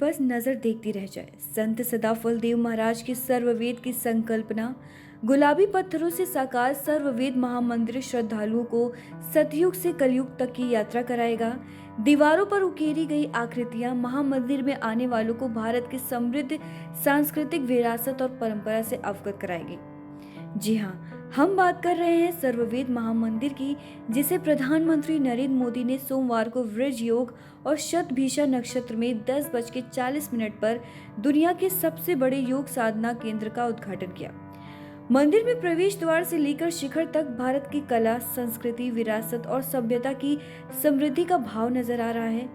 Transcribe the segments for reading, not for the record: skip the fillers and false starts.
बस नजर देखती रह जाए। संत सदाफल देव महाराज के सर्ववेद की संकल्पना गुलाबी पत्थरों से साकार सर्ववेद महामंदिर श्रद्धालुओं को सतयुग से कलयुग तक की यात्रा कराएगा। दीवारों पर उकेरी गई आकृतियां महामंदिर में आने वालों को भारत की समृद्ध सांस्कृतिक विरासत और परंपरा से अवगत कराएगी। जी हाँ, हम बात कर रहे हैं सर्ववेद महामंदिर की, जिसे प्रधानमंत्री नरेंद्र मोदी ने सोमवार को वृज योग और शतभिषा नक्षत्र में 10:40 पर दुनिया के सबसे बड़े योग साधना केंद्र का उद्घाटन किया। मंदिर में प्रवेश द्वार से लेकर शिखर तक भारत की कला, संस्कृति, विरासत और सभ्यता की समृद्धि का भाव नजर आ रहा है।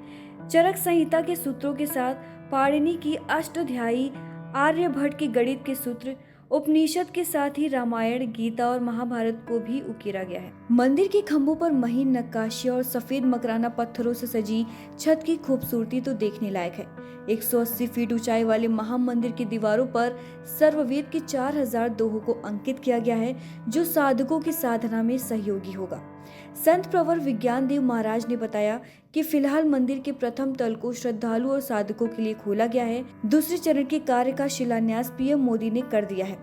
चरक संहिता के सूत्रों के साथ पाणिनि की अष्टाध्यायी, आर्यभट्ट के गणित के सूत्र, उपनिषद के साथ ही रामायण, गीता और महाभारत को भी उकेरा गया है। मंदिर के खंभों पर महीन नक्काशी और सफेद मकराना पत्थरों से सजी छत की खूबसूरती तो देखने लायक है। 180 फीट ऊंचाई वाले महामंदिर की दीवारों पर सर्ववेद के 4000 दोहों को अंकित किया गया है, जो साधकों की साधना में सहयोगी होगा। संत प्रवर विज्ञान देव महाराज ने बताया कि फिलहाल मंदिर के प्रथम तल को श्रद्धालु और साधकों के लिए खोला गया है। दूसरे चरण के कार्य का शिलान्यास पीएम मोदी ने कर दिया है।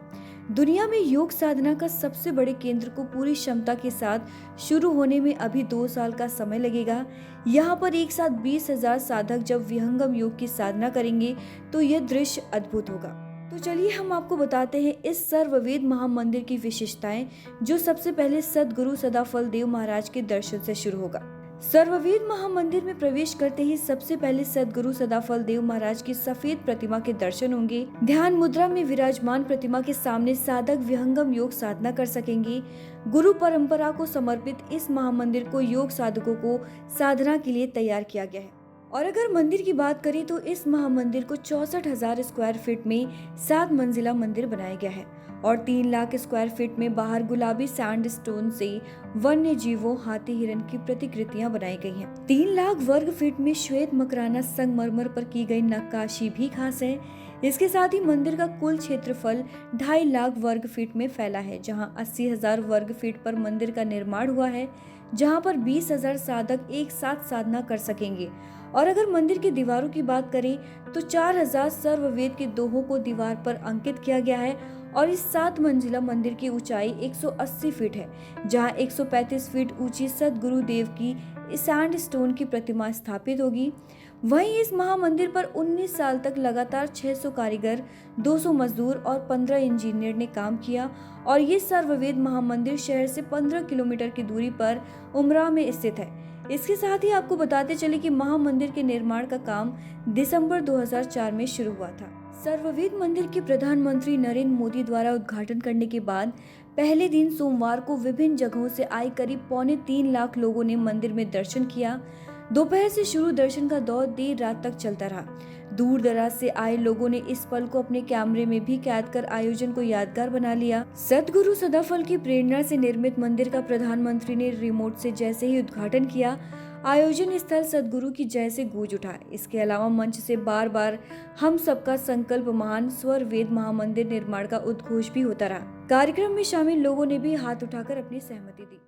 दुनिया में योग साधना का सबसे बड़े केंद्र को पूरी क्षमता के साथ शुरू होने में अभी 2 साल का समय लगेगा। यहाँ पर एक साथ 20,000 साधक जब विहंगम योग की साधना करेंगे तो यह दृश्य अद्भुत होगा। तो चलिए हम आपको बताते हैं इस सर्ववेद महामंदिर की विशेषताएं, जो सबसे पहले सदगुरु सदाफल देव महाराज के दर्शन से शुरू होगा। सर्ववेद महामंदिर में प्रवेश करते ही सबसे पहले सदगुरु सदाफल देव महाराज की सफेद प्रतिमा के दर्शन होंगे। ध्यान मुद्रा में विराजमान प्रतिमा के सामने साधक विहंगम योग साधना कर सकेंगे। गुरु परंपरा को समर्पित इस महामंदिर को योग साधकों को साधना के लिए तैयार किया गया है। और अगर मंदिर की बात करें तो इस महामंदिर को 64,000 स्क्वायर फीट में 7 मंजिला मंदिर बनाया गया है और 3 लाख स्क्वायर फीट में बाहर गुलाबी सैंडस्टोन से वन्य जीवों, हाथी, हिरण की प्रतिकृतियां बनाई गई हैं। 3 लाख वर्ग फीट में श्वेत मकराना संगमरमर पर की गई नक्काशी भी खास है। इसके साथ ही मंदिर का कुल क्षेत्रफल 2.5 लाख वर्ग फीट में फैला है, जहां 80,000 वर्ग फीट पर मंदिर का निर्माण हुआ है, जहां पर 20,000 साधक एक साथ साधना कर सकेंगे। और अगर मंदिर की दीवारों की बात करें तो 4000 सर्ववेद के दोहों को दीवार पर अंकित किया गया है और इस 7 मंजिला मंदिर की ऊंचाई 180 फीट है, जहां 135 फीट ऊंची सदगुरु देव की सैंडस्टोन की प्रतिमा स्थापित होगी। वहीं इस महामंदिर पर 19 साल तक लगातार 600 कारीगर, 200 मजदूर और 15 इंजीनियर ने काम किया और ये सर्ववेद महामंदिर शहर से 15 किलोमीटर की दूरी पर उमरा में स्थित है। इसके साथ ही आपको बताते चले कि महामंदिर के निर्माण का काम दिसंबर 2004 में शुरू हुआ था। सर्ववेद मंदिर के प्रधानमंत्री नरेंद्र मोदी द्वारा उद्घाटन करने के बाद पहले दिन सोमवार को विभिन्न जगहों से आए करीब 3.25 लाख लोगों ने मंदिर में दर्शन किया। दोपहर से शुरू दर्शन का दौर देर रात तक चलता रहा। दूर दराज से आए लोगों ने इस पल को अपने कैमरे में भी कैद कर आयोजन को यादगार बना लिया। सदगुरु सदाफल की प्रेरणा से निर्मित मंदिर का प्रधानमंत्री ने रिमोट से जैसे ही उद्घाटन किया, आयोजन स्थल सदगुरु की जय से गूंज उठा। इसके अलावा मंच से बार बार हम सबका संकल्प महान स्वर वेद महामंदिर निर्माण का उद्घोष भी होता रहा। कार्यक्रम में शामिल लोगों ने भी हाथ उठाकर अपनी सहमति दी।